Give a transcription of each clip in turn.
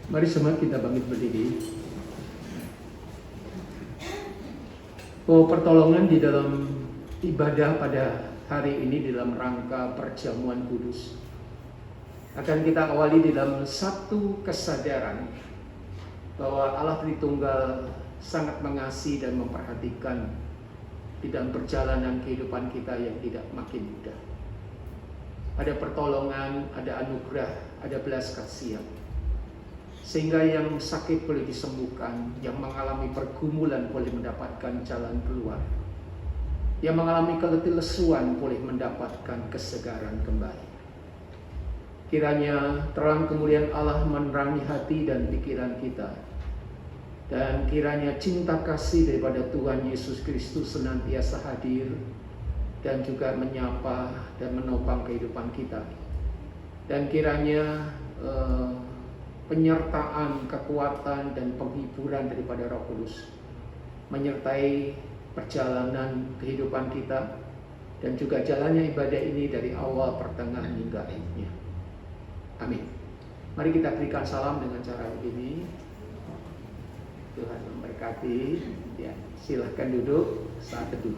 Mari semua kita bangkit berdiri. Pertolongan di dalam ibadah pada hari ini dalam rangka perjamuan kudus akan kita awali di dalam satu kesadaran bahwa Allah Tritunggal sangat mengasihi dan memperhatikan di dalam perjalanan kehidupan kita yang tidak makin mudah. Ada pertolongan, ada anugerah, ada belas kasihan. Sehingga yang sakit boleh disembuhkan, yang mengalami pergumulan boleh mendapatkan jalan keluar, yang mengalami keletih lesuan boleh mendapatkan kesegaran kembali. Kiranya terang kemuliaan Allah menerangi hati dan pikiran kita, dan kiranya cinta kasih daripada Tuhan Yesus Kristus senantiasa hadir dan juga menyapa dan menopang kehidupan kita. Dan kiranya penyertaan, kekuatan, dan penghiburan daripada Roh Kudus menyertai perjalanan kehidupan kita dan juga jalannya ibadah ini dari awal, pertengahan, hingga akhirnya. Amin. Mari kita berikan salam dengan cara begini. Tuhan memberkati. Ya, silahkan duduk saat teduh.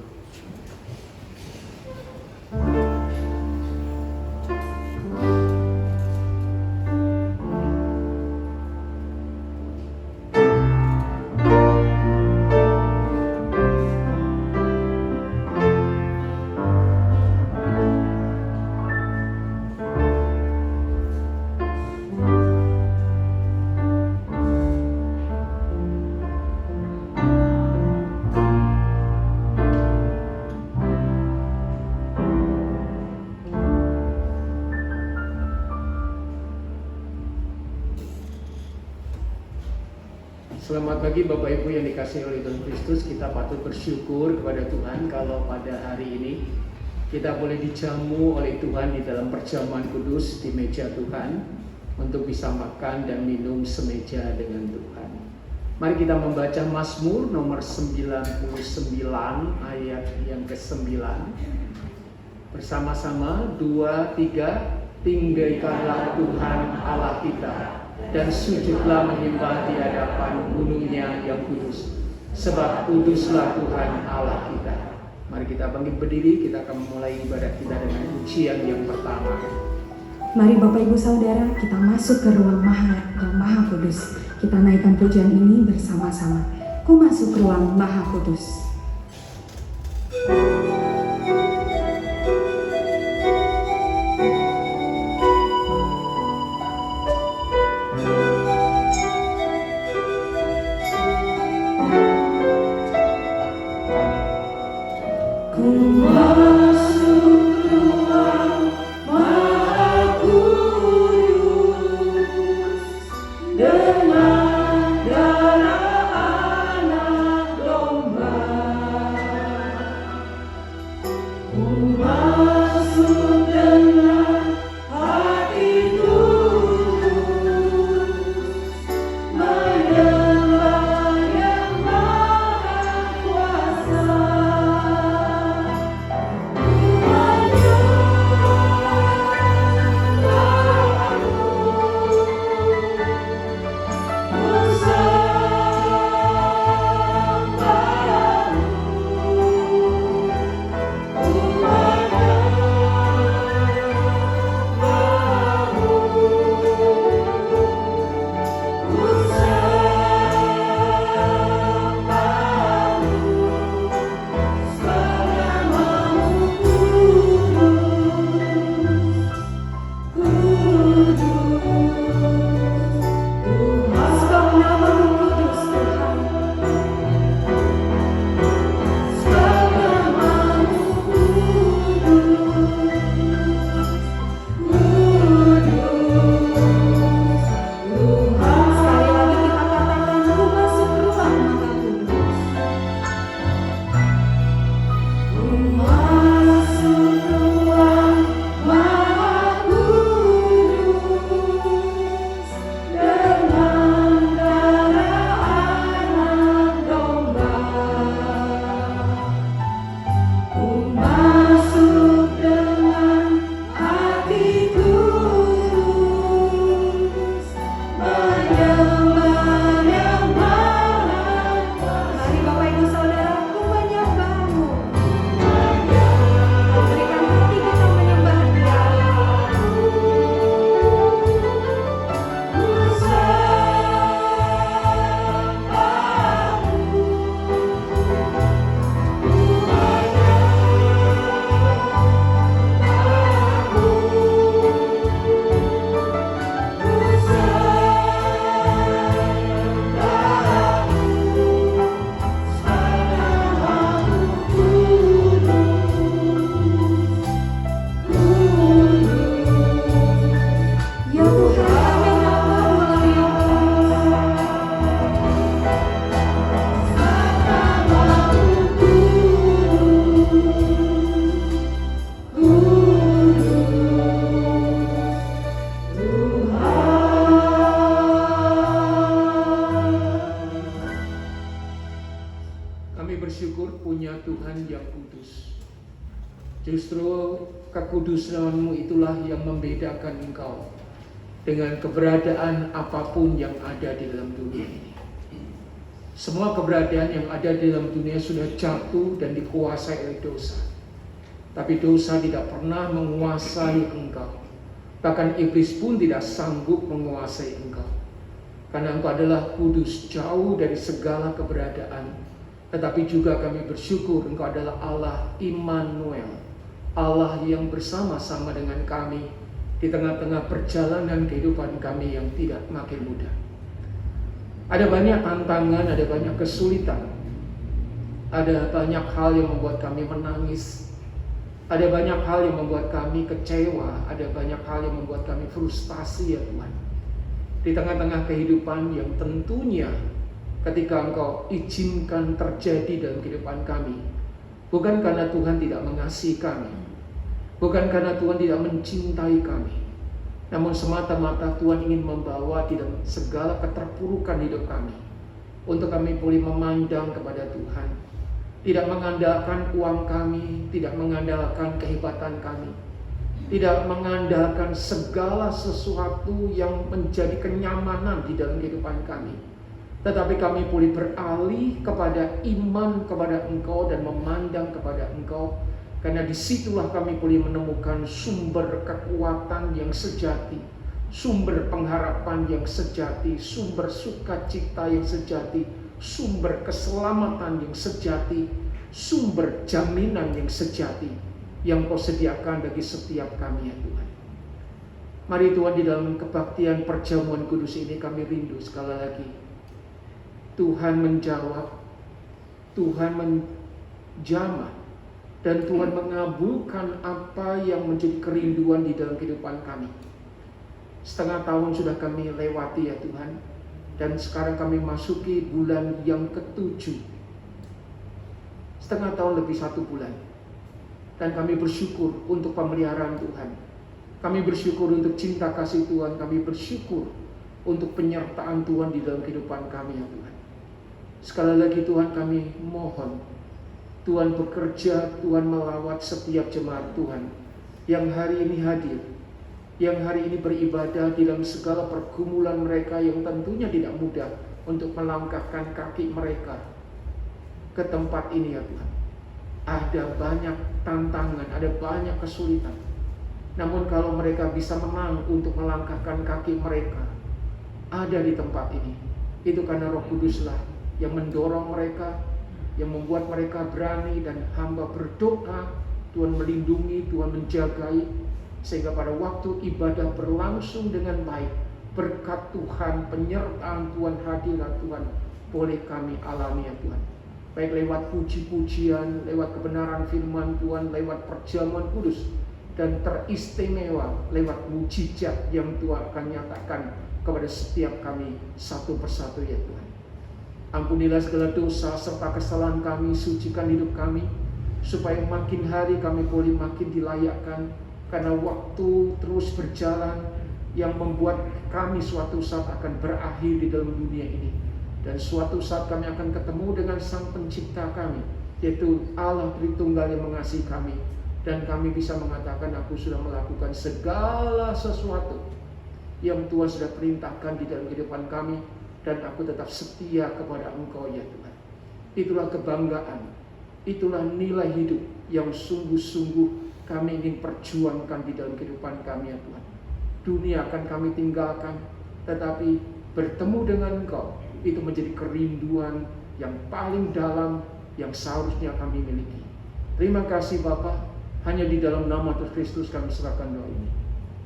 Selamat pagi Bapak Ibu yang dikasihi oleh Tuhan Kristus. Kita patut bersyukur kepada Tuhan kalau pada hari ini kita boleh dijamu oleh Tuhan di dalam perjamuan kudus di meja Tuhan untuk bisa makan dan minum semeja dengan Tuhan. Mari kita membaca Mazmur nomor 99 ayat yang ke-9. Bersama-sama 2, 3. Tinggikanlah Tuhan Allah kita dan sujudlah menyembah di hadapan gunung-Nya yang kudus, sebab kuduslah Tuhan Allah kita. Mari kita bangkit berdiri, kita akan memulai ibadah kita dengan pujian yang pertama. Mari Bapak Ibu Saudara, kita masuk ke ruang Maha Kudus. Kita naikkan pujian ini bersama-sama. Ku masuk ruang Maha Kudus. Justru kekudusan-Mu itulah yang membedakan Engkau dengan keberadaan apapun yang ada di dalam dunia ini. Semua keberadaan yang ada di dalam dunia sudah jatuh dan dikuasai oleh dosa. Tapi dosa tidak pernah menguasai Engkau. Bahkan iblis pun tidak sanggup menguasai Engkau. Karena Engkau adalah kudus, jauh dari segala keberadaan. Tetapi juga kami bersyukur Engkau adalah Allah Immanuel, Allah yang bersama-sama dengan kami di tengah-tengah perjalanan kehidupan kami yang tidak makin mudah. Ada banyak tantangan, ada banyak kesulitan, ada banyak hal yang membuat kami menangis, ada banyak hal yang membuat kami kecewa, ada banyak hal yang membuat kami frustasi ya Tuhan. Di tengah-tengah kehidupan yang tentunya ketika Engkau izinkan terjadi dalam kehidupan kami, bukan karena Tuhan tidak mengasihi kami, bukan karena Tuhan tidak mencintai kami, namun semata-mata Tuhan ingin membawa di dalam segala keterpurukan hidup kami, untuk kami boleh memandang kepada Tuhan, tidak mengandalkan uang kami, tidak mengandalkan kehebatan kami, tidak mengandalkan segala sesuatu yang menjadi kenyamanan di dalam kehidupan kami, tetapi kami boleh beralih kepada iman kepada Engkau dan memandang kepada Engkau. Karena disitulah kami boleh menemukan sumber kekuatan yang sejati, sumber pengharapan yang sejati, sumber sukacita yang sejati, sumber keselamatan yang sejati, sumber jaminan yang sejati yang Kau sediakan bagi setiap kami ya Tuhan. Mari Tuhan, di dalam kebaktian perjamuan kudus ini kami rindu sekali lagi Tuhan menjawab, Tuhan menjamah, dan Tuhan mengabulkan apa yang menjadi kerinduan di dalam kehidupan kami. Setengah tahun sudah kami lewati ya Tuhan, dan sekarang kami masuki bulan yang ke-7. Setengah tahun lebih 1 bulan. Dan kami bersyukur untuk pemeliharaan Tuhan. Kami bersyukur untuk cinta kasih Tuhan. Kami bersyukur untuk penyertaan Tuhan di dalam kehidupan kami ya Tuhan. Sekali lagi Tuhan, kami mohon Tuhan bekerja, Tuhan melawat setiap jemaat Tuhan yang hari ini hadir, yang hari ini beribadah di dalam segala pergumulan mereka yang tentunya tidak mudah untuk melangkahkan kaki mereka ke tempat ini ya Tuhan. Ada banyak tantangan, ada banyak kesulitan. Namun kalau mereka bisa menang untuk melangkahkan kaki mereka ada di tempat ini, itu karena Roh Kuduslah yang mendorong mereka, yang membuat mereka berani, dan hamba berdoa Tuhan melindungi, Tuhan menjagai, sehingga pada waktu ibadah berlangsung dengan baik, berkat Tuhan, penyertaan Tuhan, hadirat Tuhan boleh kami alami ya Tuhan. Baik lewat puji-pujian, lewat kebenaran firman Tuhan, lewat perjamuan kudus, dan teristimewa lewat mujizat yang Tuhan akan nyatakan kepada setiap kami satu persatu ya Tuhan. Ampunilah segala dosa serta kesalahan kami, sucikan hidup kami, supaya makin hari kami boleh makin dilayakkan, karena waktu terus berjalan yang membuat kami suatu saat akan berakhir di dalam dunia ini. Dan suatu saat kami akan ketemu dengan Sang Pencipta kami, yaitu Allah Tritunggal yang mengasihi kami. Dan kami bisa mengatakan, aku sudah melakukan segala sesuatu yang Tuhan sudah perintahkan di dalam kehidupan kami, dan aku tetap setia kepada Engkau ya Tuhan. Itulah kebanggaan, itulah nilai hidup yang sungguh-sungguh kami ingin perjuangkan di dalam kehidupan kami ya Tuhan. Dunia akan kami tinggalkan, tetapi bertemu dengan Engkau itu menjadi kerinduan yang paling dalam yang seharusnya kami miliki. Terima kasih Bapa, hanya di dalam nama Tuhan Kristus kami serahkan doa ini.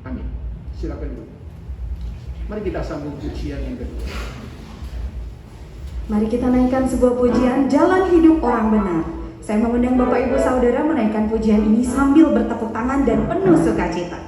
Amin. Silakan dulu. Mari kita sambung pujian yang kedua. Mari kita naikkan sebuah pujian, Jalan Hidup Orang Benar. Saya mengundang Bapak Ibu Saudara menaikkan pujian ini sambil bertepuk tangan dan penuh sukacita.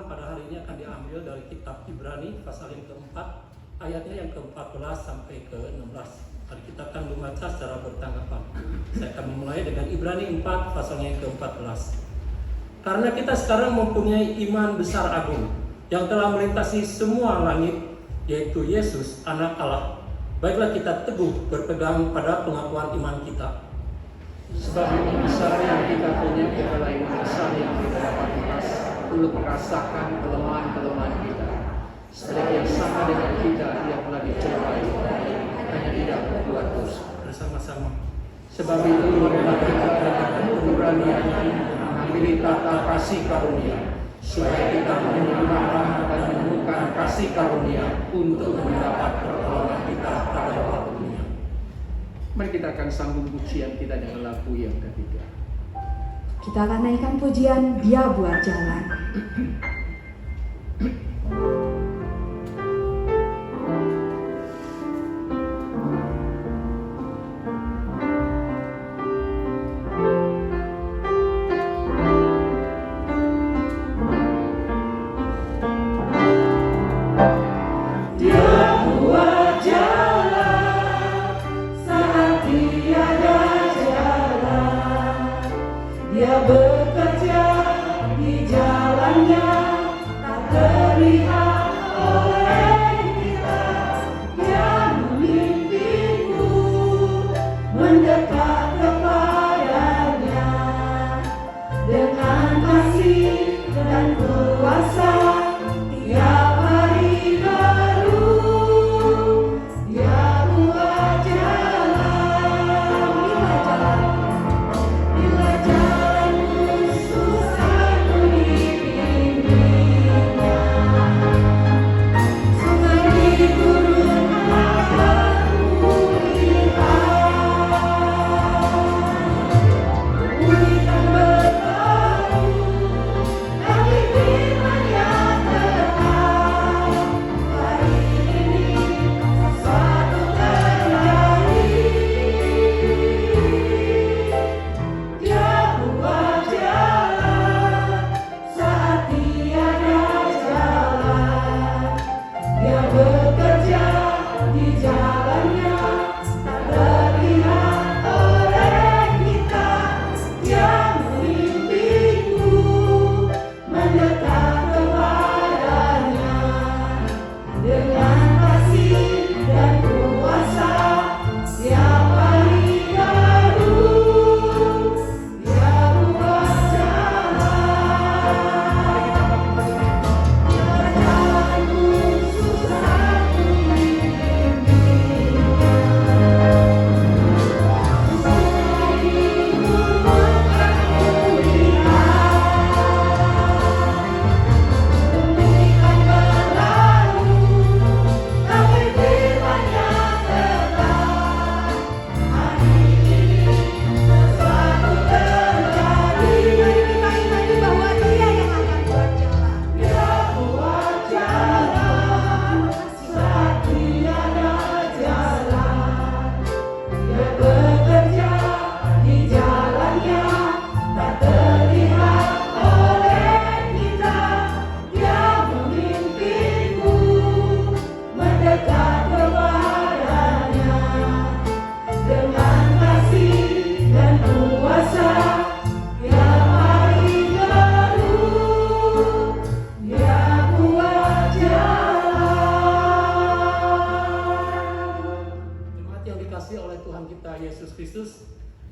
firman pada hari ini akan diambil dari kitab Ibrani pasal yang keempat, ayatnya yang ke-14 sampai ke-16. Mari kita akan membaca secara bertanggapan. Saya akan memulai dengan Ibrani 4 pasalnya yang ke-14. Karena kita sekarang mempunyai iman besar agung yang telah melintasi semua langit, yaitu Yesus, Anak Allah. Baiklah kita teguh berpegang pada pengakuan iman kita. Sebab iman besar yang kita punya adalah iman besar yang kita dapat untuk merasakan kelemahan-kelemahan kita. Sebab yang sama dengan kita, dia telah dicobai, hanya tidak berbuat dosa. Bersama-sama. Sebab itu marilah kita dengan penuh nuranianya mengambil tata kasih karunia, supaya kita menerima dan menemukan kasih karunia untuk mendapat pertolongan kita pada waktu dunia. Mari kita akan sambung pujian kita dengan lagu yang ketiga. Kita akan naikkan pujian Dia Buat Jalan.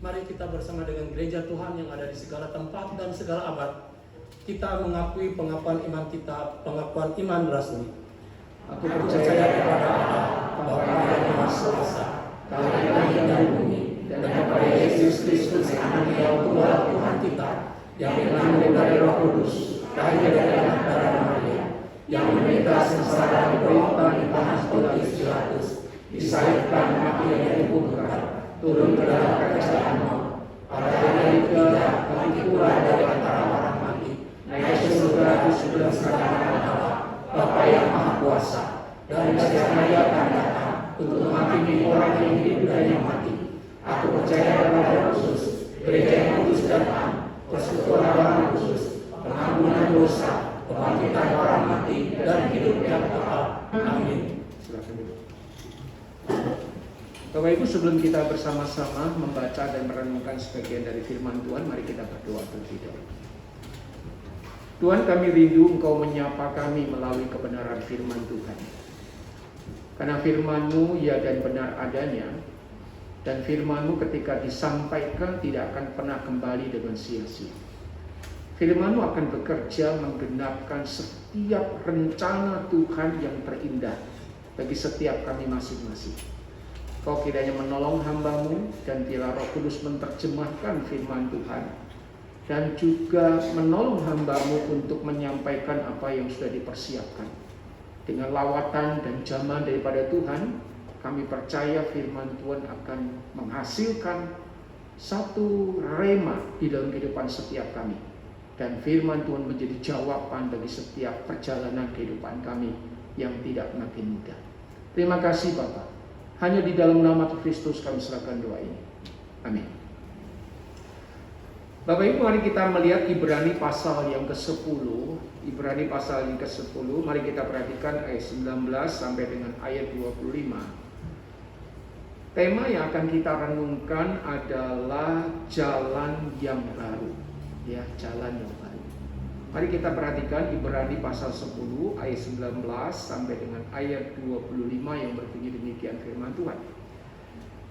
Mari kita bersama dengan gereja Tuhan yang ada di segala tempat dan segala abad, kita mengakui pengakuan iman kita, pengakuan iman rasmi. Aku percaya kepada Allah, Bapa yang Maha Kuasa, Tuhan dan bumi, dan kepada Yesus Kristus, Anak yang Tuhan kita, yang mengandung dari Roh Kudus, lahir dari darah Maria, yang menderita sengsara di bawah pemerintahan Pontius Pilatus, disalibkan, mati dan dikuburkan, turun ke dalam kerajaan maut. Pada hari ketiga bangkit pula dari antara orang mati, naik ke surga di sebelah kanan Allah, Bapa yang Maha Kuasa, dan segera Dia akan datang untuk menghakimi orang yang hidup dan yang mati. Aku percaya dalam Roh Kudus, gereja yang kudus dan am, persekutuan agama khusus, pengampunan dosa, kebangkitan orang mati, dan hidup yang kekal. Amin. Silakan duduk. Bapak Ibu, sebelum kita bersama-sama membaca dan merenungkan sebagian dari firman Tuhan, mari kita berdoa terlebih dahulu. Tuhan, kami rindu Engkau menyapa kami melalui kebenaran firman Tuhan. Karena firman-Mu ya dan benar adanya, dan firman-Mu ketika disampaikan tidak akan pernah kembali dengan sia-sia. Firman-Mu akan bekerja menggenapkan setiap rencana Tuhan yang terindah bagi setiap kami masing-masing. Kau kiranya menolong hamba-Mu dan biarlah Roh Kudus menerjemahkan firman Tuhan, dan juga menolong hamba-Mu untuk menyampaikan apa yang sudah dipersiapkan. Dengan lawatan dan zaman daripada Tuhan, kami percaya firman Tuhan akan menghasilkan satu rema di dalam kehidupan setiap kami. Dan firman Tuhan menjadi jawaban bagi setiap perjalanan kehidupan kami yang tidak makin mudah. Terima kasih Bapa. Hanya di dalam nama Kristus kami serahkan doa ini. Amin. Bapak Ibu, mari kita melihat Ibrani pasal yang ke-10. Ibrani pasal yang ke-10, mari kita perhatikan ayat 19 sampai dengan ayat 25. Tema yang akan kita renungkan adalah jalan yang baru. Ya, jalan yang baru. Mari kita perhatikan Ibrani pasal 10 ayat 19 sampai dengan ayat 25 yang berbunyi demikian firman Tuhan.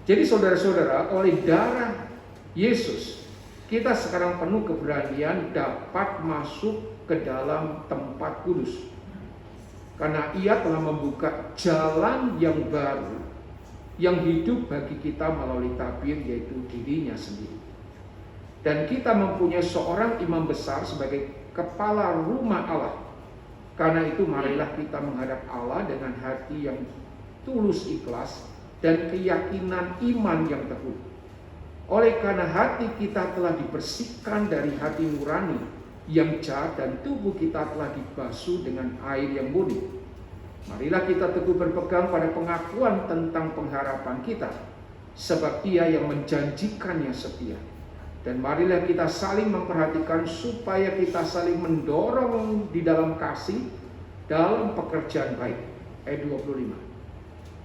Jadi saudara-saudara, oleh darah Yesus kita sekarang penuh keberanian dapat masuk ke dalam tempat kudus. Karena Ia telah membuka jalan yang baru yang hidup bagi kita melalui tabir, yaitu dirinya sendiri. Dan kita mempunyai seorang imam besar sebagai kepala rumah Allah. Karena itu marilah kita menghadap Allah dengan hati yang tulus ikhlas dan keyakinan iman yang teguh. Oleh karena hati kita telah dibersihkan dari hati nurani yang jahat dan tubuh kita telah dibasuh dengan air yang murni. Marilah kita teguh berpegang pada pengakuan tentang pengharapan kita, sebab Ia yang menjanjikannya setia. Dan marilah kita saling memperhatikan supaya kita saling mendorong di dalam kasih dalam pekerjaan baik. Ayat 25.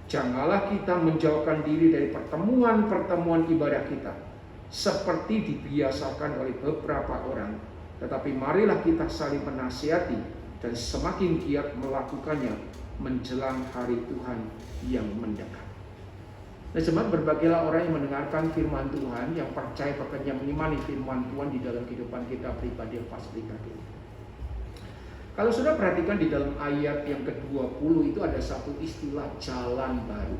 Janganlah kita menjauhkan diri dari pertemuan-pertemuan ibadah kita seperti dibiasakan oleh beberapa orang, tetapi marilah kita saling menasihati dan semakin giat melakukannya menjelang hari Tuhan yang mendekat. Nah, jemaat, berbagailah orang yang mendengarkan firman Tuhan, yang percaya bahkan yang mengimani firman Tuhan di dalam kehidupan kita pribadi yang pasti kali. Kalau sudah perhatikan di dalam ayat yang ke-20 itu ada satu istilah jalan baru.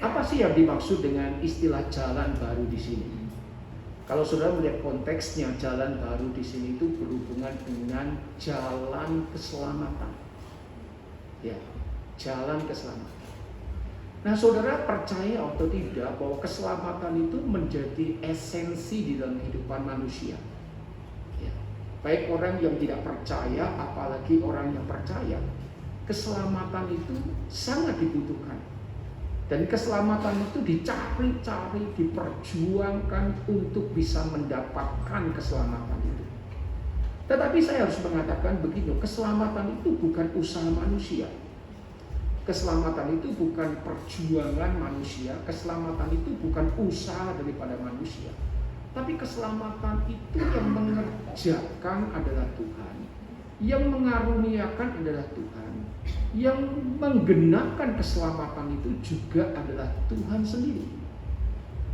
Apa sih yang dimaksud dengan istilah jalan baru di sini? Kalau sudah melihat konteksnya, jalan baru di sini itu berhubungan dengan jalan keselamatan. Ya, jalan keselamatan. Nah, saudara percaya atau tidak bahwa keselamatan itu menjadi esensi di dalam kehidupan manusia? Ya. Baik orang yang tidak percaya, apalagi orang yang percaya, keselamatan itu sangat dibutuhkan. Dan keselamatan itu dicari-cari, diperjuangkan untuk bisa mendapatkan keselamatan itu. Tetapi saya harus mengatakan begini, keselamatan itu bukan usaha manusia. Keselamatan itu bukan perjuangan manusia, keselamatan itu bukan usaha daripada manusia. Tapi keselamatan itu yang mengerjakan adalah Tuhan, yang mengaruniakan adalah Tuhan, yang menggenapkan keselamatan itu juga adalah Tuhan sendiri.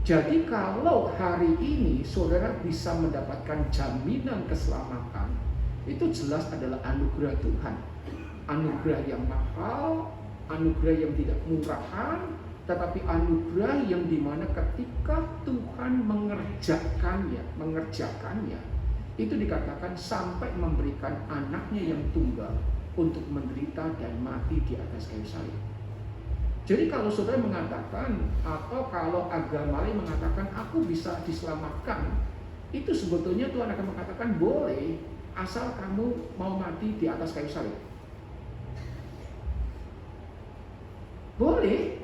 Jadi kalau hari ini saudara bisa mendapatkan jaminan keselamatan, itu jelas adalah anugerah Tuhan. Anugerah yang mahal, anugerah yang tidak murahan, tetapi anugerah yang dimana ketika Tuhan mengerjakannya, itu dikatakan sampai memberikan anaknya yang tunggal untuk menderita dan mati di atas kayu salib. Jadi kalau saudara mengatakan, atau kalau agama lain mengatakan aku bisa diselamatkan, itu sebetulnya Tuhan akan mengatakan boleh, asal kamu mau mati di atas kayu salib. Boleh.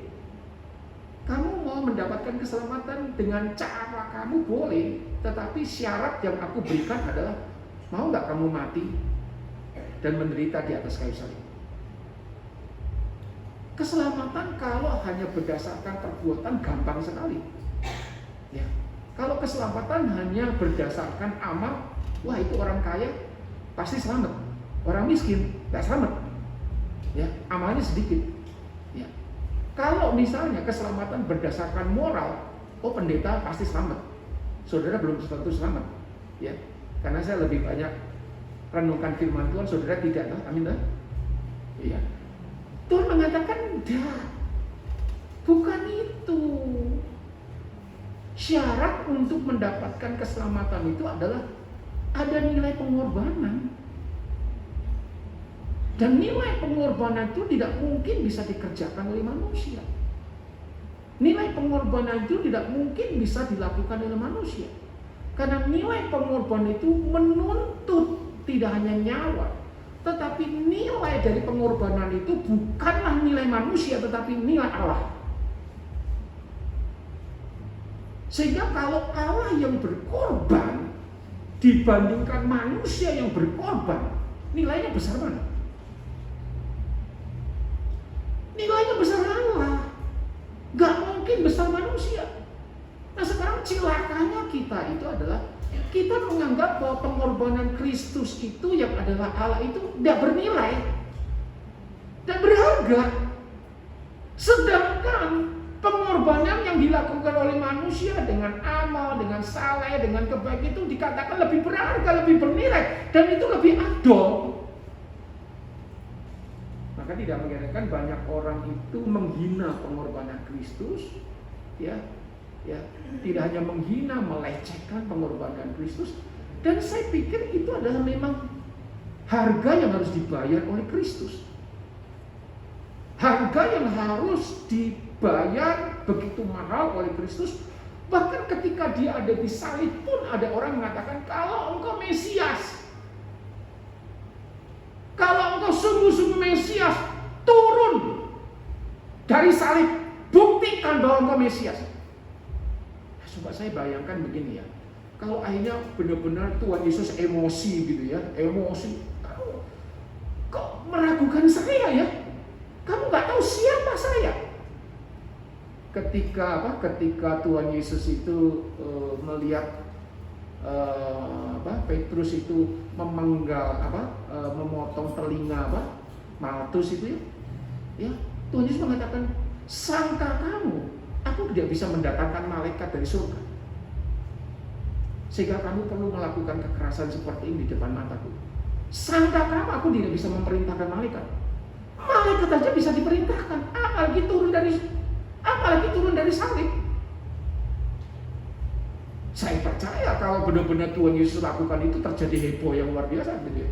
Kamu mau mendapatkan keselamatan dengan cara kamu boleh, tetapi syarat yang aku berikan adalah mau nggak kamu mati dan menderita di atas kayu salib. Keselamatan kalau hanya berdasarkan perbuatan gampang sekali. Ya. Kalau keselamatan hanya berdasarkan amal, wah itu orang kaya pasti selamat. Orang miskin nggak selamat. Ya, amalnya sedikit. Ya. Kalau misalnya keselamatan berdasarkan moral, oh pendeta pasti selamat. Saudara belum tentu selamat. Ya. Karena saya lebih banyak renungkan firman Tuhan, saudara tidak tahu. Amin dah. Iya. Tuhan mengatakan tidak. Bukan itu. Syarat untuk mendapatkan keselamatan itu adalah ada nilai pengorbanan. Dan nilai pengorbanan itu tidak mungkin bisa dikerjakan oleh manusia. Nilai pengorbanan itu tidak mungkin bisa dilakukan oleh manusia. Karena nilai pengorbanan itu menuntut tidak hanya nyawa, tetapi nilai dari pengorbanan itu bukanlah nilai manusia, tetapi nilai Allah. Sehingga kalau Allah yang berkorban dibandingkan manusia yang berkorban, nilainya besar mana? Nilainya besar Allah, gak mungkin besar manusia. Nah sekarang cilakanya kita itu adalah kita menganggap bahwa pengorbanan Kristus itu yang adalah Allah itu tidak bernilai dan berharga. Sedangkan pengorbanan yang dilakukan oleh manusia dengan amal, dengan saleh, dengan kebaikan itu dikatakan lebih berharga, lebih bernilai, dan itu lebih afdol. Maka tidak mengherankan banyak orang itu menghina pengorbanan Kristus, ya, tidak hanya menghina, melecehkan pengorbanan Kristus. Dan saya pikir itu adalah memang harga yang harus dibayar oleh Kristus. Harga yang harus dibayar begitu mahal oleh Kristus. Bahkan ketika dia ada di salib pun ada orang mengatakan, kalau engkau Mesias, kalau engkau sungguh-sungguh Mesias, turun dari salib, buktikan bahwa engkau Mesias. Coba saya bayangkan begini ya, kalau akhirnya benar-benar Tuhan Yesus emosi gitu ya, emosi, kamu kok meragukan saya ya? Kamu nggak tahu siapa saya? Ketika Tuhan Yesus itu melihat Petrus itu memenggal memotong telinga Maltus itu ya, Tuhan Yesus mengatakan, sangka kamu aku tidak bisa mendatangkan malaikat dari surga sehingga kamu perlu melakukan kekerasan seperti ini di depan mataku? Sangka kamu aku tidak bisa memerintahkan malaikat? Malaikat aja bisa diperintahkan, apalagi turun dari salib. Saya percaya kalau benar-benar Tuhan Yesus lakukan itu terjadi heboh yang luar biasa gitu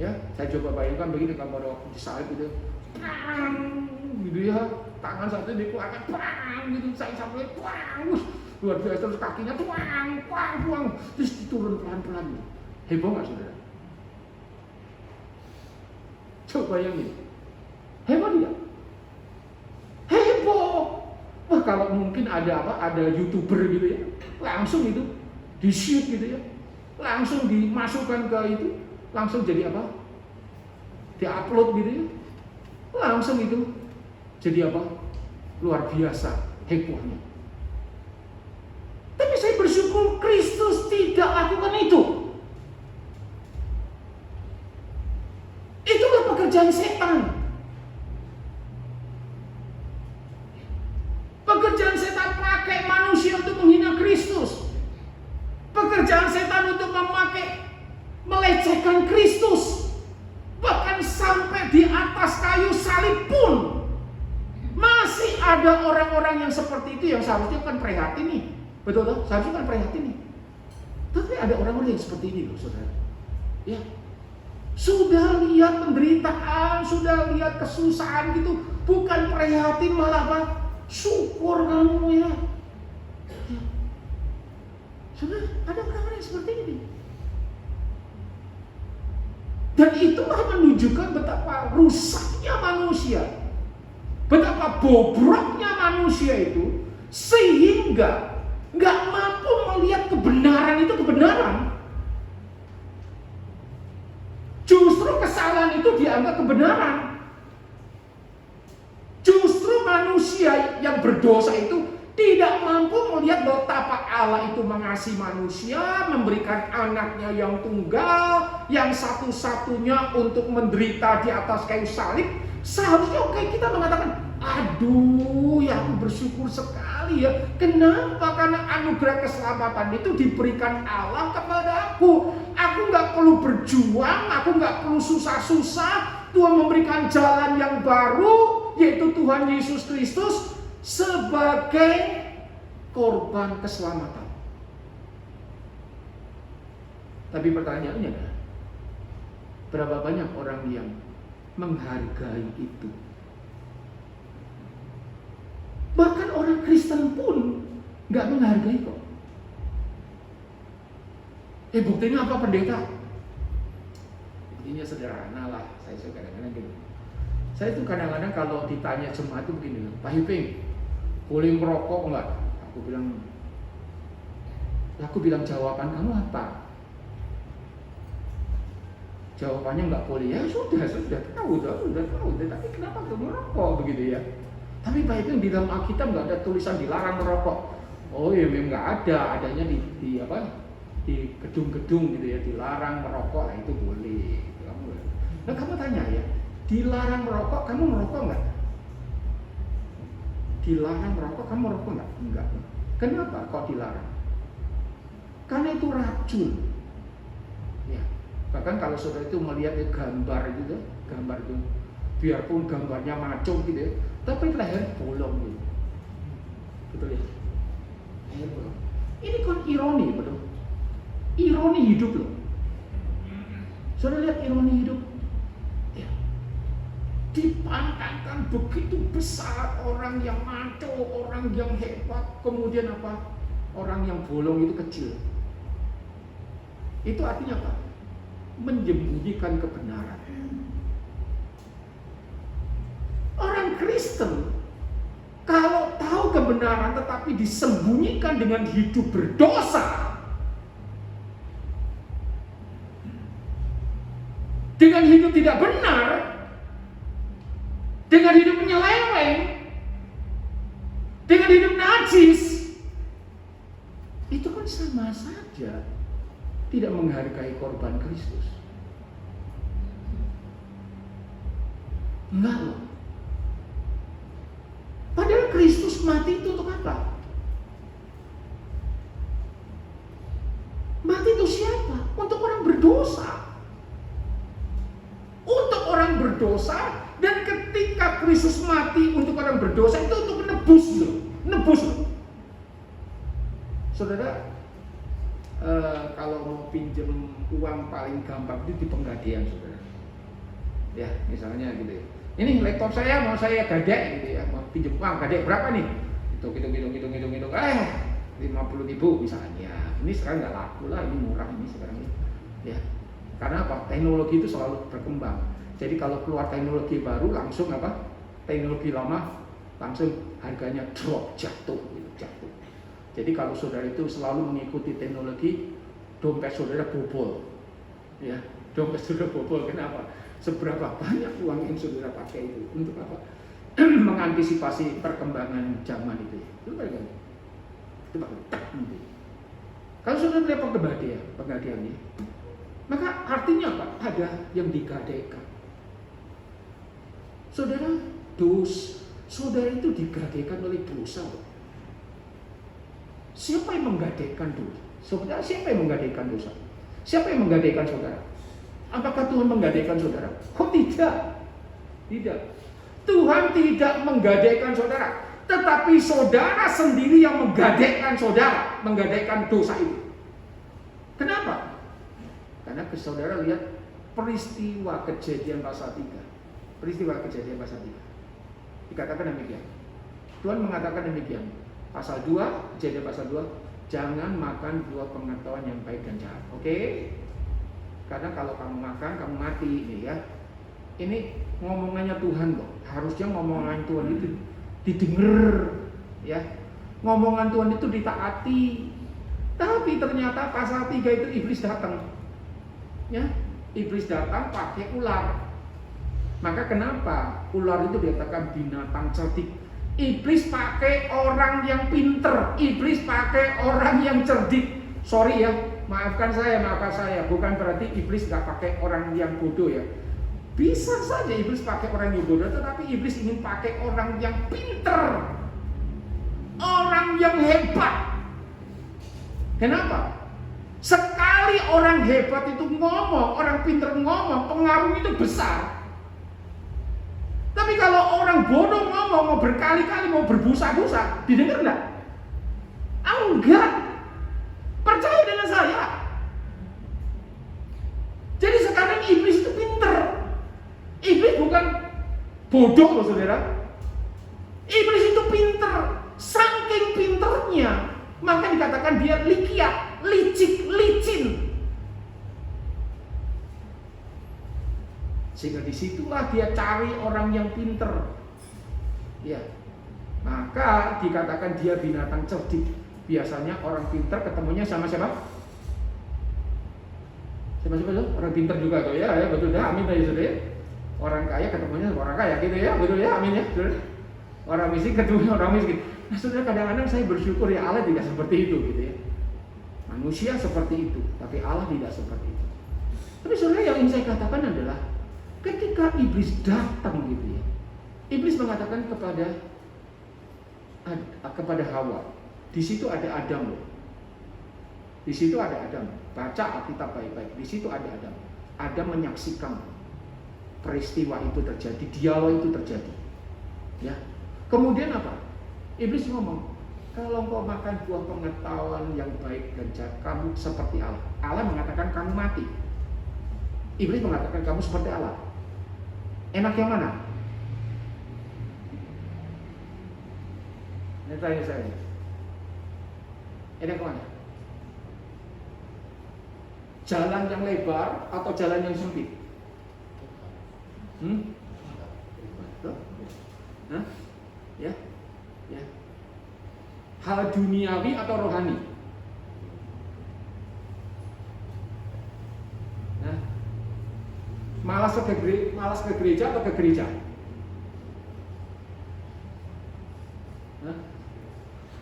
ya. Saya coba bayangkan begini, kalau ada di salib gitu, gitu ya, tangan satu dikeluarkan, gitu, saya sampai luar biasa, terus kakinya terus diturun pelan-pelan. Heboh nggak saudara? Coba bayangin, heboh tidak? Heboh. Wah kalau mungkin ada YouTuber gitu ya, langsung itu di shoot gitu ya, langsung dimasukkan ke itu, langsung jadi di-upload gitu ya, langsung itu jadi luar biasa hebohnya. Tapi saya bersyukur Kristus tidak lakukan itu. Itulah pekerjaan setan. Pekerjaan setan pakai manusia untuk menghina Kristus. Pekerjaan setan untuk melecehkan Kristus. Bahkan sampai di atas kayu salib pun masih ada orang-orang yang seperti itu yang seharusnya kan prihatin nih. Betul toh? Seharusnya kan prihatin nih. Tapi ada orang-orang yang seperti ini loh saudara. Ya. Sudah lihat penderitaan, sudah lihat kesusahan gitu, bukan prihatin malah syukur kamu ya. Sudah ada orang-orang yang seperti ini. Dan itulah menunjukkan betapa rusaknya manusia, betapa bobroknya manusia itu, sehingga nggak mampu melihat kebenaran itu kebenaran. Justru kesalahan keselamatan itu dianggap kebenaran. Justru manusia yang berdosa itu tidak mampu melihat bahwa tapak Allah itu mengasihi manusia, memberikan anaknya yang tunggal, yang satu-satunya untuk menderita di atas kayu salib. Seharusnya kita mengatakan, aduh ya aku bersyukur sekali ya. Kenapa? Karena anugerah keselamatan itu diberikan Allah kepada aku. Aku nggak perlu berjuang, aku nggak perlu susah-susah. Tuhan memberikan jalan yang baru, yaitu Tuhan Yesus Kristus sebagai korban keselamatan. Tapi pertanyaannya, berapa banyak orang yang menghargai itu? Bahkan orang Kristen pun nggak menghargai kok. Buktinya apa pendeta? Buktinya sederhana lah. Saya kadang-kadang gitu. Saya itu kadang-kadang kalau ditanya jemaat itu begini, Pak Hiping, boleh merokok enggak? Aku bilang jawaban kamu apa? Jawabannya enggak boleh. Ya sudah tahu. Tapi kenapa kamu merokok begitu ya? Tapi Pak Hiping di dalam Alkitab enggak ada tulisan dilarang merokok. Oh ya memang enggak ada, adanya di gedung-gedung gitu ya, dilarang merokok, itu boleh. Nah kamu tanya ya, dilarang merokok, kamu merokok enggak? Dilarang merokok, kamu merokok enggak? Enggak. Kenapa kok dilarang? Karena itu racun. Ya. Bahkan kalau saudara itu melihat gambar itu, biarpun gambarnya maco gitu ya, tapi leher bolong gitu. Betul ya? Leher bolong. Ini kan ironi, betul? Ironi hidup loh. Saudara lihat ironi hidup. Ya. Dipandangkan begitu besar orang yang maco, orang yang hebat, kemudian apa? Orang yang bolong itu kecil. Itu artinya apa? Menyembunyikan kebenaran. Orang Kristen kalau tahu kebenaran tetapi disembunyikan dengan hidup berdosa, dengan hidup tidak benar, dengan hidup menyeleweng, dengan hidup najis, itu kan sama saja tidak menghargai korban Kristus. Enggak loh. Padahal Kristus mati itu untuk apa? Mati itu siapa? Untuk orang berdosa. Untuk orang berdosa, dan ketika Kristus mati untuk orang berdosa itu untuk menebus loh. Saudara, kalau mau pinjem uang paling gampang itu di Penggadean, saudara. Ya, misalnya gitu ya. Ini laptop saya mau saya gadek gitu ya, mau pinjem uang gadek berapa nih? Hitung, 50.000 misalnya. Ini sekarang nggak laku lah, ini murah ini sekarang ini. Ya, karena apa? Teknologi itu selalu berkembang. Jadi kalau keluar teknologi baru langsung apa? Teknologi lama langsung harganya drop, jatuh. Jadi kalau saudara itu selalu mengikuti teknologi, dompet saudara bobol. Ya, dompet saudara bobol. Kenapa? Seberapa banyak uang yang saudara pakai itu untuk apa? Mengantisipasi perkembangan zaman itu. Itu bagus. Itu bagus. Kalau saudara lihat penggadean ini, maka artinya apa? Ada yang digadaikan. Saudara itu digadaikan oleh dosa. Siapa yang menggadaikan dosa? Saudara, siapa yang menggadaikan dosa? Siapa yang menggadaikan saudara? Apakah Tuhan menggadaikan saudara? Oh tidak. Tidak. Tuhan tidak menggadaikan saudara, tetapi saudara sendiri yang menggadaikan saudara, menggadaikan dosa itu. Kenapa? Karena saudara lihat peristiwa Kejadian pasal 3. Peristiwa Kejadian pasal 3. Dikatakan demikian. Tuhan mengatakan demikian. Pasal 2, Kejadian pasal 2, jangan makan buah pengetahuan yang baik dan jahat. Oke? Karena kalau kamu makan, kamu mati ini ya. Ini ngomongannya Tuhan loh. Harusnya ngomongan Tuhan itu didengar, ya. Ngomongan Tuhan itu ditaati. Tapi ternyata pasal 3 itu iblis datang. Ya, iblis datang pakai ular. Maka kenapa ular itu dikatakan binatang cerdik? Iblis pakai orang yang pinter, iblis pakai orang yang cerdik. Sorry ya, maafkan saya. Bukan berarti iblis gak pakai orang yang bodoh ya. Bisa saja iblis pakai orang yang bodoh, tetapi iblis ingin pakai orang yang pinter, orang yang hebat. Kenapa? Sekali orang hebat itu ngomong, orang pinter ngomong, pengaruh itu besar. Tapi kalau orang bodoh ngomong, mau berkali-kali, mau berbusa-busa, didengar enggak? Enggak. Percaya dengan saya. Jadi sekarang iblis itu pinter. Iblis bukan bodoh loh saudara. Iblis itu pinter. Saking pinternya, maka dikatakan dia likiat, licik, licin. Sehingga disitulah dia cari orang yang pinter. Ya, maka dikatakan dia binatang cerdik. Biasanya orang pinter ketemunya sama siapa? Siapa tuh? Orang pinter juga tuh ya, betul ya, amin ya saudara. Orang kaya ketemunya sama orang kaya gitu ya, betul ya, amin ya saudara. Orang miskin ketemunya orang miskin. Nah saudara, kadang-kadang saya bersyukur ya Allah tidak seperti itu gitu ya. Manusia seperti itu, tapi Allah tidak seperti itu. Tapi saudara, yang ingin saya katakan adalah ketika iblis datang gitu ya, iblis mengatakan kepada Hawa, di situ ada Adam loh. Di situ ada Adam. Baca Alkitab baik-baik. Di situ ada Adam. Adam menyaksikan peristiwa itu terjadi, dialog itu terjadi. Ya. Kemudian apa? Iblis ngomong, kalau kau makan buah pengetahuan yang baik dan jahat, kamu seperti Allah. Allah mengatakan kamu mati. Iblis mengatakan kamu seperti Allah. Enak yang mana? Ini tanya saya. Enak yang mana? Jalan yang lebar atau jalan yang sempit? Hah? Ya? Ya. Hal duniawi atau rohani? Nah, malas ke gereja atau ke gereja? Nah,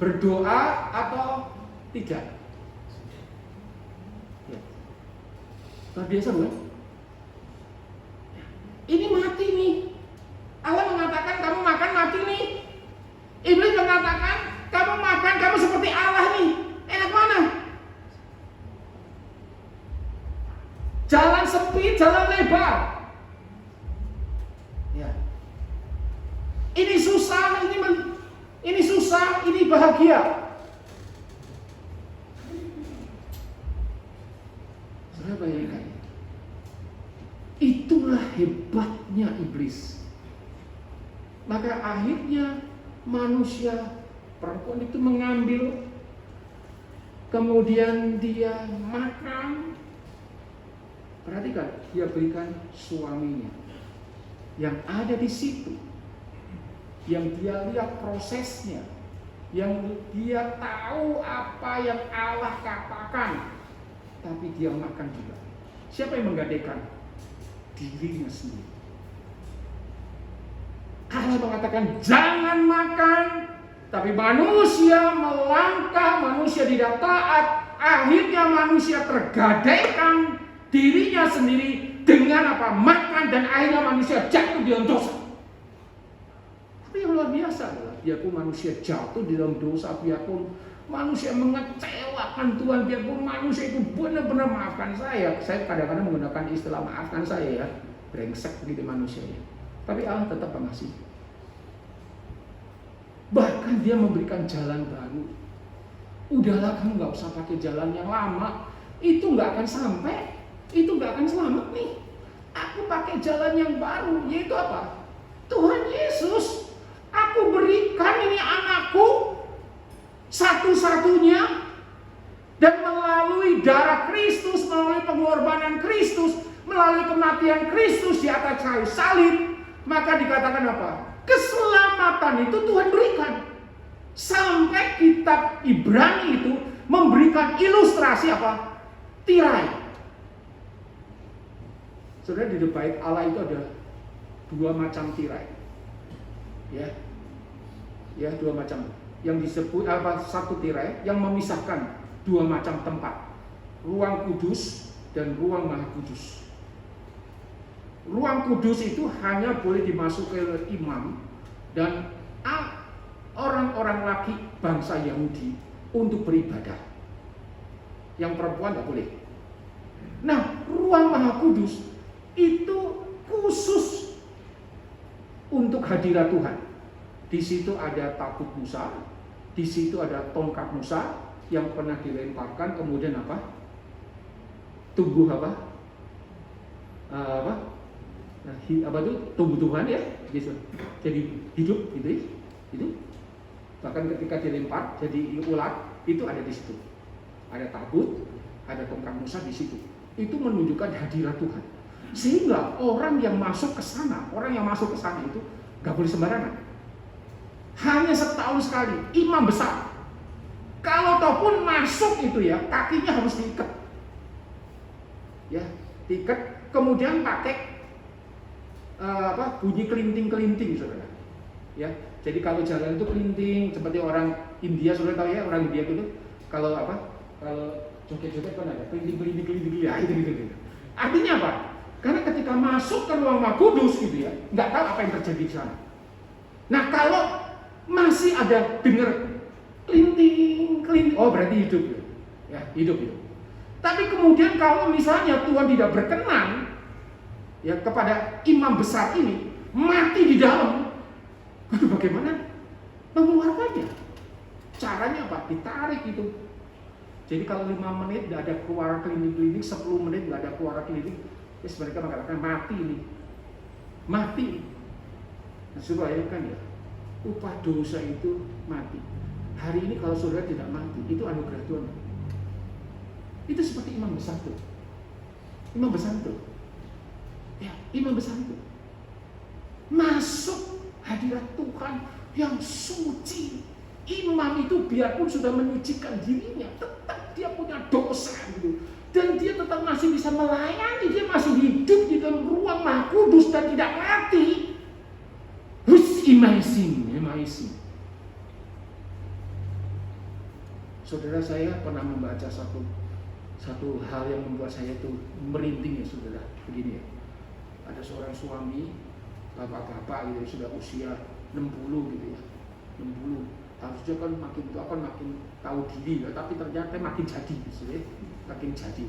berdoa atau tidak? Ya. Luar biasa bukan? Ini mati nih. Allah mengatakan kamu makan mati nih. Iblis mengatakan kamu makan kamu seperti Allah nih. Enak mana? Jalan sempit, jalan lebar. Ya. Ini susah, ini bahagia. Saya bayangkan. Itulah hebatnya iblis. Maka akhirnya manusia, perempuan itu mengambil, kemudian dia makan. Perhatikan, dia berikan suaminya yang ada di situ, yang dia lihat prosesnya, yang dia tahu apa yang Allah katakan, tapi dia makan juga. Siapa yang menggadaikan? Dirinya sendiri. Allah mengatakan jangan makan, tapi manusia melangkah, manusia tidak taat, akhirnya manusia tergadaikan dirinya sendiri dengan apa? Makan, dan akhirnya manusia jatuh di dalam dosa. Tapi yang luar biasa adalah biarpun manusia jatuh di dalam dosa, biarpun manusia mengecewakan Tuhan, biarpun manusia itu benar-benar, maafkan saya kadang-kadang menggunakan istilah maafkan saya ya, brengsek begitu manusia ya. Tapi Allah tetap mengasihi. Bahkan dia memberikan jalan baru. Udahlah, kamu gak usah pakai jalan yang lama, itu gak akan sampai, itu gak akan selamat nih. Aku pakai jalan yang baru, yaitu apa? Tuhan Yesus. Aku berikan ini anakku satu-satunya, dan melalui darah Kristus, melalui pengorbanan Kristus, melalui kematian Kristus di atas kayu salib, maka dikatakan apa? Keselamatan itu Tuhan berikan. Sampai kitab Ibrani itu memberikan ilustrasi apa? Tirai. Saudara, di bait Allah itu ada 2 macam tirai. Ya, 2 macam. Yang disebut satu tirai yang memisahkan 2 macam tempat. Ruang kudus dan ruang maha kudus. Ruang kudus itu hanya boleh dimasuki oleh imam dan orang-orang laki bangsa Yahudi untuk beribadah. Yang perempuan tidak boleh. Nah, ruang maha kudus itu khusus untuk hadirat Tuhan. Di situ ada tabut Musa, di situ ada tongkat Musa yang pernah dilemparkan, kemudian tumbuh tumbuh-tumbuhan ya, gitu. Jadi hidup gitu. Bahkan ketika dilempar jadi ulat, itu ada di situ. Ada tabut, ada tongkat Musa di situ. Itu menunjukkan hadirat Tuhan. Sehingga orang yang masuk ke sana itu nggak boleh sembarangan. Hanya setahun sekali, imam besar. Kalau ataupun masuk itu ya, kakinya harus diikat. Ya, diikat, kemudian pakai bunyi kelinting-kelinting, saudara. Ya, jadi kalau jalan itu kelinting, seperti orang India, saudara tahu ya, orang India itu kalau joget-joget kan ada kelinting-kelinting, ya itu gitu. Artinya apa? Karena ketika masuk ke ruang Maha Kudus gitu ya, nggak tahu apa yang terjadi di sana. Nah, kalau masih ada dengar kelinting, oh berarti hidup ya, hidup. Tapi kemudian kalau misalnya Tuhan tidak berkenan ya kepada imam besar ini, mati di dalam, itu bagaimana mengeluarkannya? Caranya apa? Ditarik itu. Jadi kalau 5 menit tidak ada keluar kelinting-kelinting, 10 menit tidak ada keluar kelinting, ya mereka mengatakan mati ini, mati. Nah, suruh bayangkan ya, upah dosa itu mati. Hari ini kalau saudara tidak mati, itu anugerah Tuhan. Itu seperti imam besar tuh. Imam besar tuh. Ya, imam besar itu masuk hadirat Tuhan yang suci. Imam itu biarpun sudah menyucikan dirinya, tetap dia punya dosa gitu. Dan dia tetap masih bisa melayani, dia masih hidup di dalam ruang Maha Kudus dan tidak mati. Amazing. Saudara, saya pernah membaca satu hal yang membuat saya itu merinding ya, saudara. Begini ya, ada seorang suami, bapak-bapak gitu, sudah usia 60 gitu ya, 60. Harusnya kan makin tua kan makin tahu diri ya, tapi ternyata makin jadi gitu ya, makin jadi.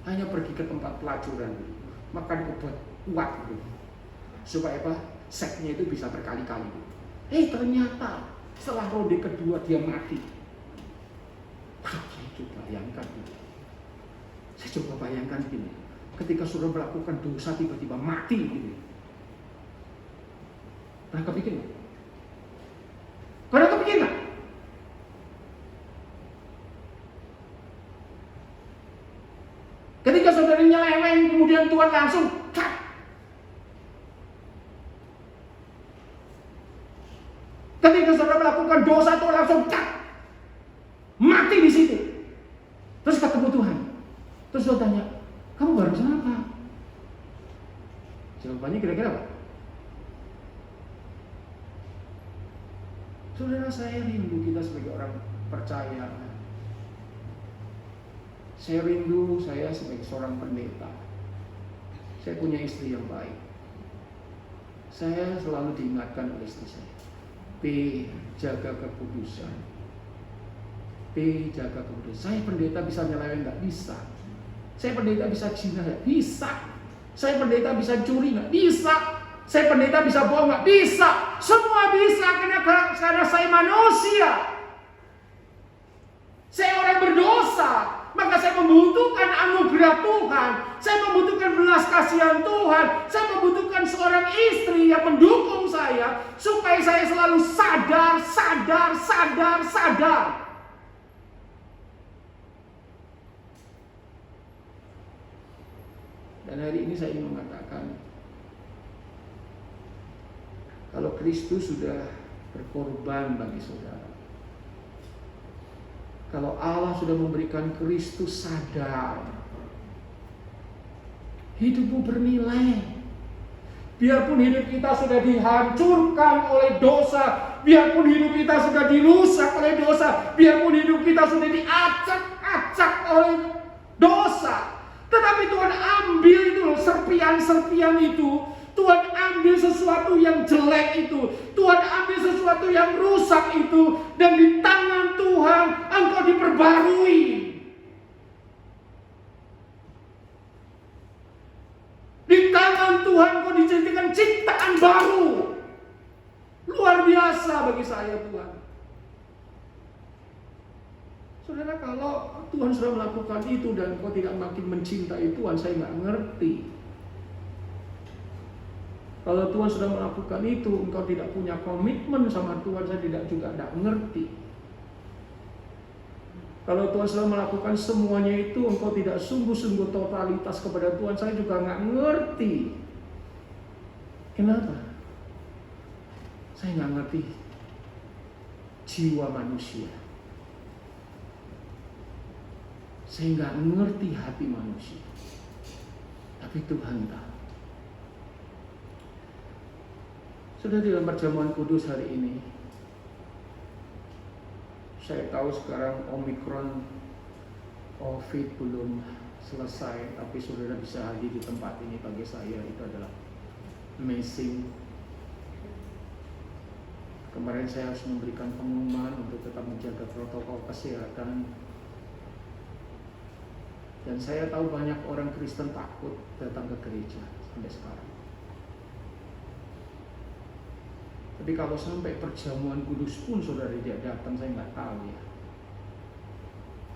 Hanya pergi ke tempat pelacuran gitu, makan obat kuat gitu, supaya seksnya itu bisa berkali-kali gitu. Ternyata setelah ronde kedua dia mati. Saya coba bayangkan gitu. Saya coba bayangkan gini, ketika sudah melakukan dosa tiba-tiba mati gitu. Pernah kepikir nggak? Ketika saudara nyeleweng, kemudian Tuhan langsung cut. Ketika saudara melakukan dosa, Tuhan langsung cut. Mati di situ. Terus ketemu Tuhan. Terus Tuhan tanya, kamu barusan apa? Jawabannya kira-kira apa? Saudara, saya rindu kita sebagai orang percaya. Saya rindu saya sebagai seorang pendeta. Saya punya istri yang baik. Saya selalu diingatkan oleh istri saya. Jaga kekudusan. Jaga kekudusan. Saya pendeta bisa nyeleweng nggak? Bisa. Saya pendeta bisa zina nggak? Bisa. Saya pendeta bisa curi nggak? Bisa. Saya pendeta bisa bohong nggak? Bisa. Semua bisa karena saya manusia. Saya orang berdosa. Maka saya membutuhkan anugerah Tuhan. Saya membutuhkan belas kasihan Tuhan. Saya membutuhkan seorang istri yang mendukung saya supaya saya selalu sadar. Dan hari ini saya ingin mengatakan, kalau Kristus sudah berkorban bagi saudara, kalau Allah sudah memberikan Kristus, sadar hidupmu bernilai. Biarpun hidup kita sudah dihancurkan oleh dosa, biarpun hidup kita sudah dirusak oleh dosa, biarpun hidup kita sudah diacak-acak oleh dosa, tetapi Tuhan ambil itu serpian-serpian itu. Tuhan ambil sesuatu yang jelek itu, Tuhan ambil sesuatu yang rusak itu, dan di tangan Tuhan engkau diperbarui. Di tangan Tuhan engkau dijadikan ciptaan baru. Luar biasa bagi saya Tuhan. Saudara, kalau Tuhan sudah melakukan itu dan engkau tidak makin mencintai Tuhan, saya nggak ngerti. Kalau Tuhan sudah melakukan itu, engkau tidak punya komitmen sama Tuhan, saya juga tidak ngerti. Kalau Tuhan sudah melakukan semuanya itu, engkau tidak sungguh-sungguh totalitas kepada Tuhan, saya juga nggak ngerti. Kenapa? Saya nggak ngerti jiwa manusia. Saya nggak ngerti hati manusia. Tapi Tuhan tahu. Sudah dalam perjamuan kudus hari ini, saya tahu sekarang Omikron COVID belum selesai, tapi saudara bisa hadir di tempat ini bagi saya itu adalah amazing. Kemarin saya harus memberikan pengumuman untuk tetap menjaga protokol kesehatan. Dan saya tahu banyak orang Kristen takut datang ke gereja sampai sekarang. Tapi kalau sampai perjamuan kudus pun saudara tidak datang, saya nggak tahu ya.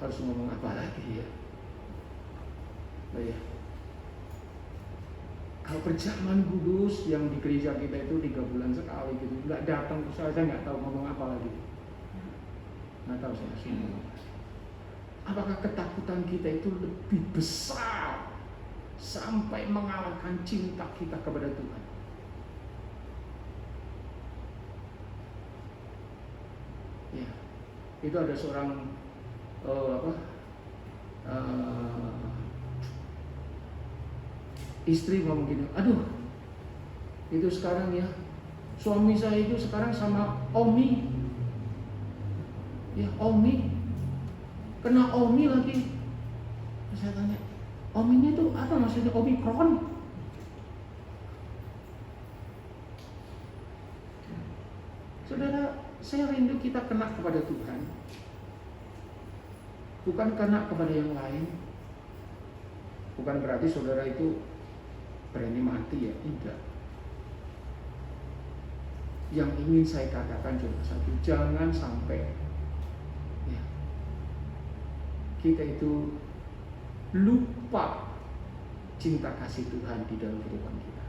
Harus ngomong apa lagi ya. Nah, ya. Kalau perjamuan kudus yang di gereja kita itu 3 bulan sekali gitu, nggak datang, saya nggak tahu ngomong apa lagi. Nggak tahu saya semua. Apakah ketakutan kita itu lebih besar sampai mengalahkan cinta kita kepada Tuhan? Ya, itu ada seorang istri ngomong gini, aduh, itu sekarang ya, suami saya itu sekarang sama Omi, ya Omi, kena Omi lagi. Saya tanya, Omi itu apa maksudnya? Omikron? Saudara, saya rindu kita kena kepada Tuhan, bukan kena kepada yang lain. Bukan berarti saudara itu berani mati ya, tidak. Yang ingin saya katakan cuma satu, jangan sampai ya, kita itu lupa cinta kasih Tuhan di dalam kehidupan kita.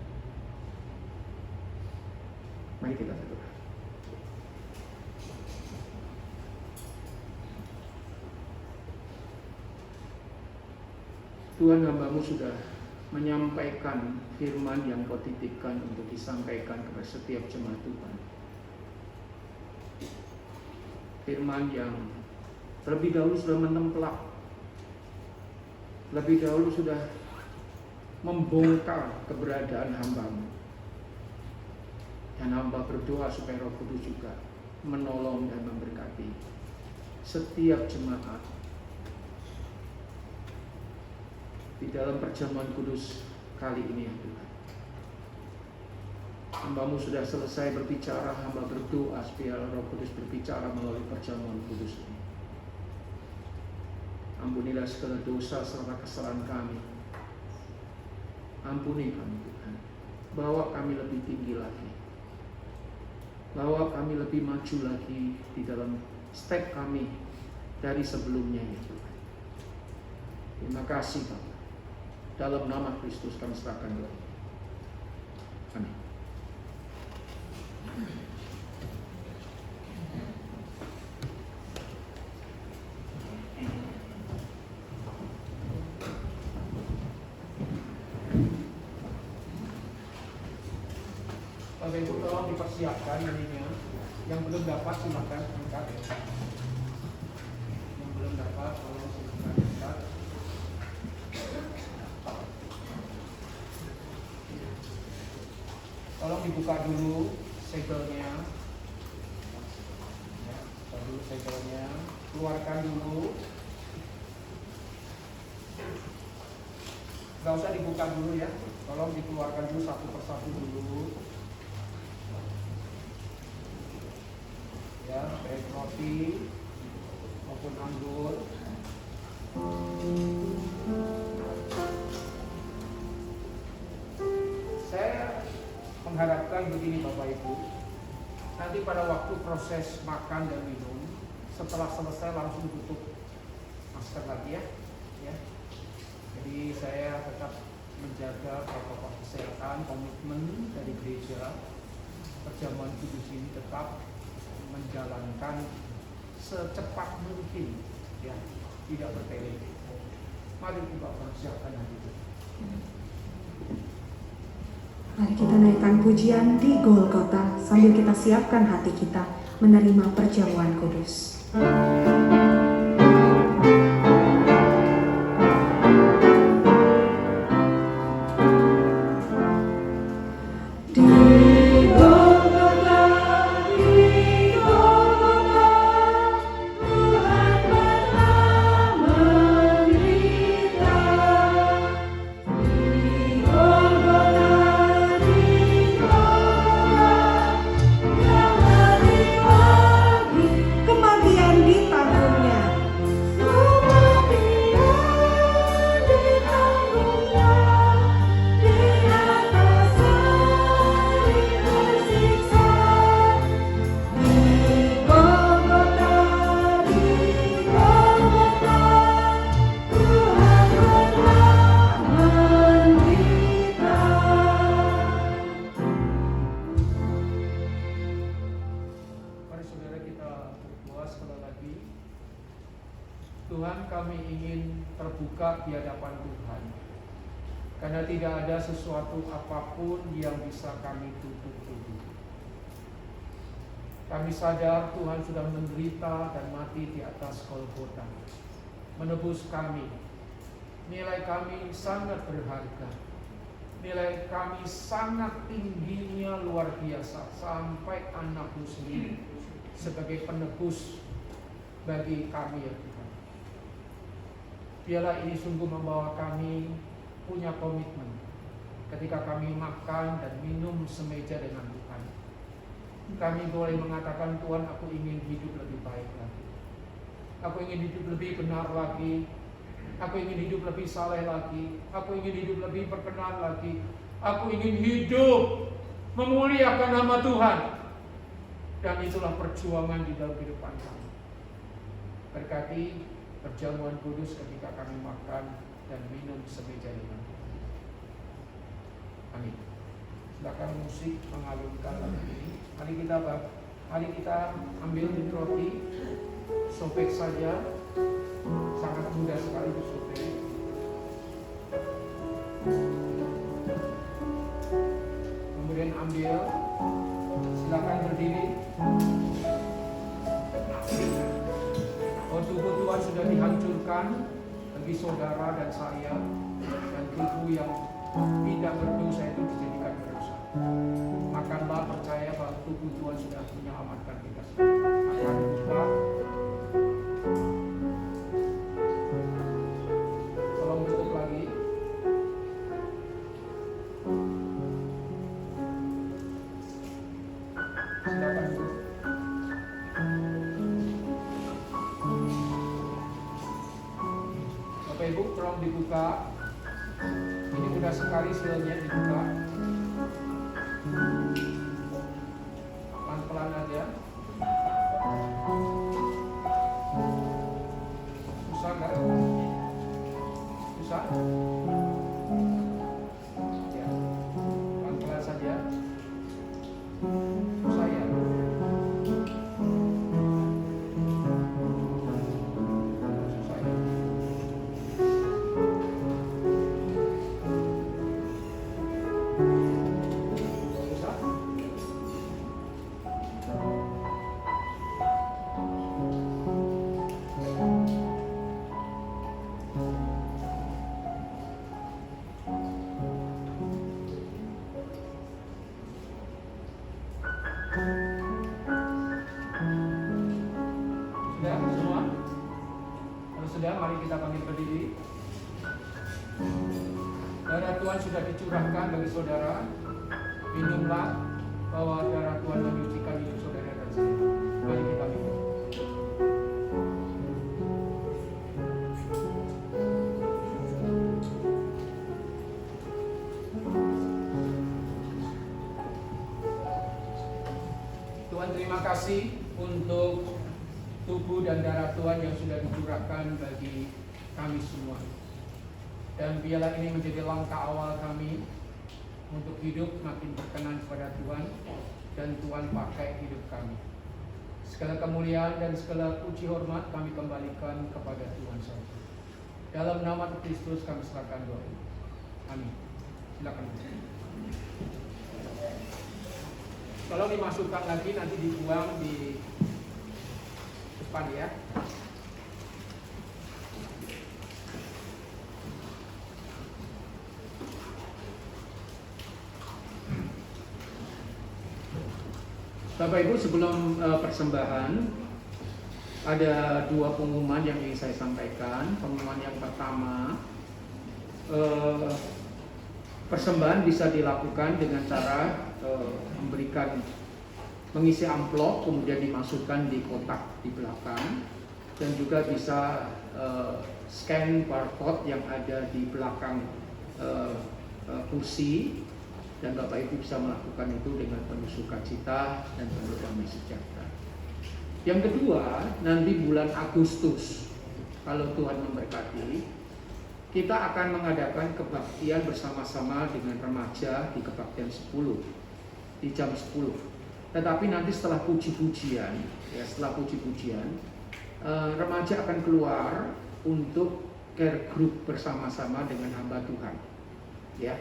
Mari kita berdoa. Tuhan, hamba-Mu sudah menyampaikan firman yang Kau titipkan untuk disampaikan kepada setiap jemaat Tuhan. Firman yang terlebih dahulu sudah menempelak, lebih dahulu sudah membongkar keberadaan hamba-Mu. Dan hamba berdoa supaya Roh Kudus juga menolong dan memberkati setiap jemaat di dalam perjamuan kudus kali ini ya Tuhan. Hamba-Mu sudah selesai berbicara, hamba berdoa supaya Roh Kudus berbicara melalui perjamuan kudus ini. Ampunilah segala dosa serta kesalahan kami. Ampuni kami Tuhan. Bawa kami lebih tinggi lagi. Bawa kami lebih maju lagi di dalam step kami dari sebelumnya ya Tuhan. Terima kasih Bapak. Dalam nama Kristus kami serahkan doa. Amin. Bapak Ibu tolong dipersiapkan ininya. Yang belum dapat silakan angkat. Yang belum dapat tolong silakan angkat. Tolong dibuka dulu segelnya. Ya, buka dulu segelnya. Keluarkan dulu. Nggak usah dibuka dulu ya. Tolong dikeluarkan dulu satu persatu dulu. Ya, baik roti maupun anggur. Saya mengharapkan begini Bapak Ibu, nanti pada waktu proses makan dan minum, setelah selesai langsung tutup masker lagi ya. Jadi saya tetap menjaga protokol kesehatan, komitmen dari gereja perjamuan kudus ini tetap menjalankan secepat mungkin, ya, tidak bertele. Mari kita persiapkan hati kita. Mari kita naikkan pujian di Golgota sambil kita siapkan hati kita menerima perjamuan kudus. Tuhan, kami ingin terbuka di hadapan Tuhan, karena tidak ada sesuatu apapun yang bisa kami tutup-tutup. Kami sadar Tuhan sudah menderita dan mati di atas Golgota, menebus kami. Nilai kami sangat berharga, nilai kami sangat tingginya, luar biasa, sampai Anak-Mu sendiri sebagai penebus bagi kami ya Tuhan. Biarlah ini sungguh membawa kami punya komitmen ketika kami makan dan minum semeja dengan Tuhan. Kami boleh mengatakan, Tuhan, aku ingin hidup lebih baik lagi. Aku ingin hidup lebih benar lagi. Aku ingin hidup lebih saleh lagi. Aku ingin hidup lebih berkenan lagi. Aku ingin hidup memuliakan nama Tuhan. Dan itulah perjuangan di dalam kehidupan kami. Berkati perjamuan kudus ketika kami makan dan minum semeja dengan Tuhan. Amin. Silakan musik mengalunkan lagu ini. Mari kita ambil roti, sobek saja. Sangat mudah sekali disobek. Kemudian ambil, silakan berdiri. Tubuh Tuhan sudah dihancurkan bagi saudara dan saya, dan tubuh yang tidak berdosa itu dijadikan berdosa. Makanlah, percaya bahwa tubuh Tuhan sudah menyelamatkan kita semua. Akan buka. Tolong tutup lagi. Silakan tutup. Bapak Ibu, tolong dibuka. Ini mudah sekali sealnya dibuka. Pelan-pelan aja. Susah nggak? Susah? Ya, pelan-pelan saja. Susah ya? Susah ya? Tuhan sudah dicurahkan bagi saudara. Minumlah, bahwa darah Tuhan menyucikan hidup saudara dan saya. Mari kita minum. Tuhan, terima kasih untuk tubuh dan darah Tuhan yang sudah dicurahkan bagi kami semua. Dan biarlah ini menjadi langkah awal kami untuk hidup makin berkenan kepada Tuhan, dan Tuhan pakai hidup kami. Segala kemuliaan dan segala puji hormat kami kembalikan kepada Tuhan saja. Dalam nama Kristus kami serahkan doa. Amin. Silakan. Kalau dimasukkan lagi nanti dibuang di depan ya. Bapak Ibu, sebelum persembahan ada dua pengumuman yang ingin saya sampaikan. Pengumuman yang pertama, persembahan bisa dilakukan dengan cara mengisi amplop kemudian dimasukkan di kotak di belakang, dan juga bisa scan barcode yang ada di belakang kursi. Dan Bapak Ibu bisa melakukan itu dengan penuh sukacita dan penuh damai sejahtera. Yang kedua, nanti bulan Agustus, kalau Tuhan memberkati, kita akan mengadakan kebaktian bersama-sama dengan remaja di kebaktian 10, di jam 10. Tetapi nanti setelah puji-pujian, remaja akan keluar untuk care group bersama-sama dengan hamba Tuhan. Ya,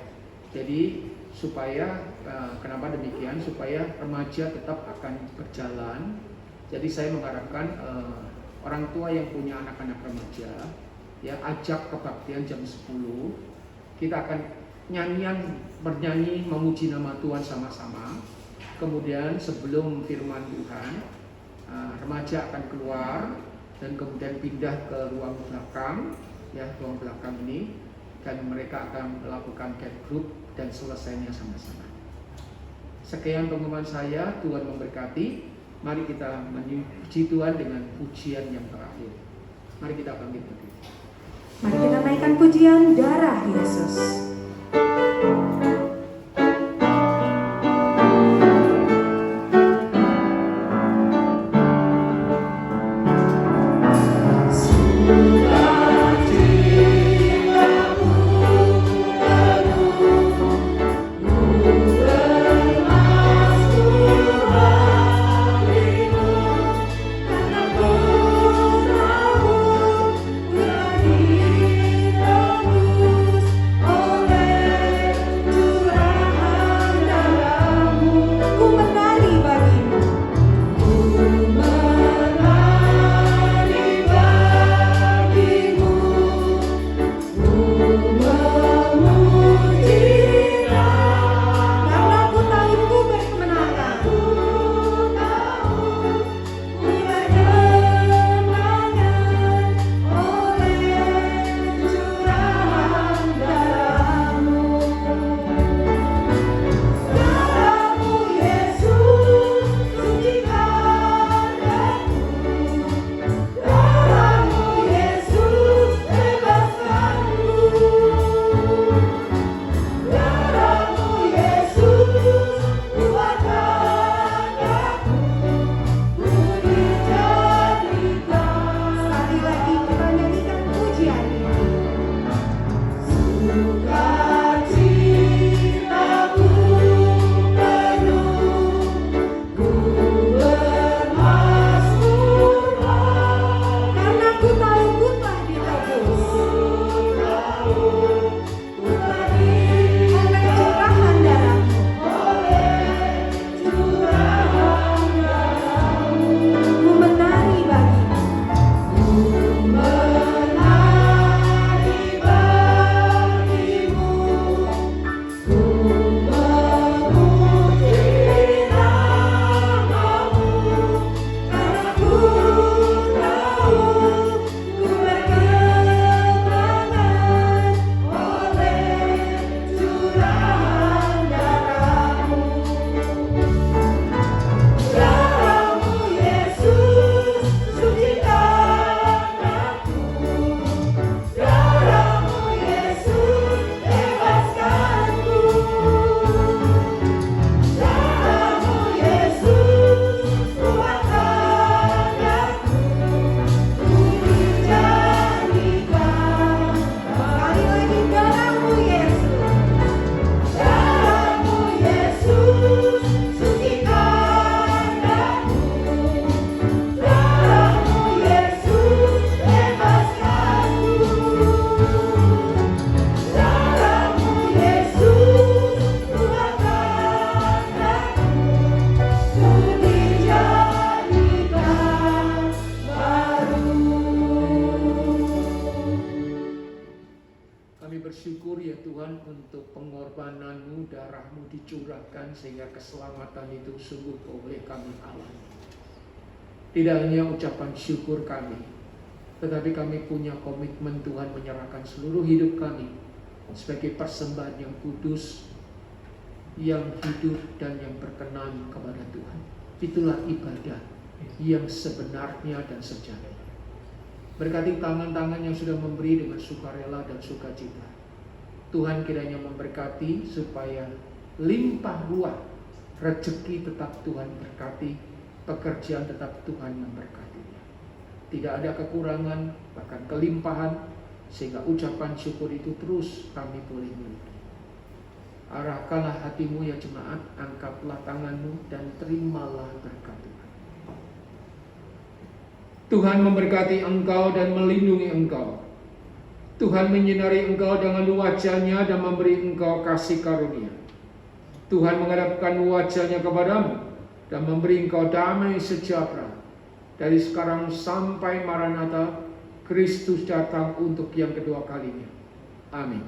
jadi supaya kenapa demikian? Supaya remaja tetap akan berjalan. Jadi saya mengharapkan orang tua yang punya anak-anak remaja, ya, ajak kebaktian jam 10. Kita akan bernyanyi memuji nama Tuhan sama-sama. Kemudian sebelum firman Tuhan, remaja akan keluar dan kemudian pindah ke ruang belakang, ya, ruang belakang ini, dan mereka akan melakukan care group dan selesainya sama-sama. Sekian pengumuman saya, Tuhan memberkati. Mari kita memuji Tuhan dengan pujian yang terakhir. Mari kita bangkit berdiri. Mari kita naikkan pujian darah Yesus. Oh pengorbanan-Mu, darah-Mu dicurahkan sehingga keselamatan itu sungguh boleh kami alami. Tidak hanya ucapan syukur kami, tetapi kami punya komitmen Tuhan menyerahkan seluruh hidup kami sebagai persembahan yang kudus, yang hidup dan yang berkenan kepada Tuhan. Itulah ibadah yang sebenarnya dan sejatinya. Berkati tangan-tangan yang sudah memberi dengan sukarela dan sukacita. Tuhan kiranya memberkati supaya limpah ruah rezeki tetap Tuhan berkati, pekerjaan tetap Tuhan memberkatinya. Tidak ada kekurangan, bahkan kelimpahan, sehingga ucapan syukur itu terus kami boleh miliki. Arahkanlah hatimu ya jemaat, angkatlah tanganmu dan terimalah berkat Tuhan. Tuhan memberkati engkau dan melindungi engkau. Tuhan menyinari engkau dengan wajah-Nya dan memberi engkau kasih karunia. Tuhan menghadapkan wajah-Nya kepadamu dan memberi engkau damai sejahtera. Dari sekarang sampai Maranatha, Kristus datang untuk yang kedua kalinya. Amin.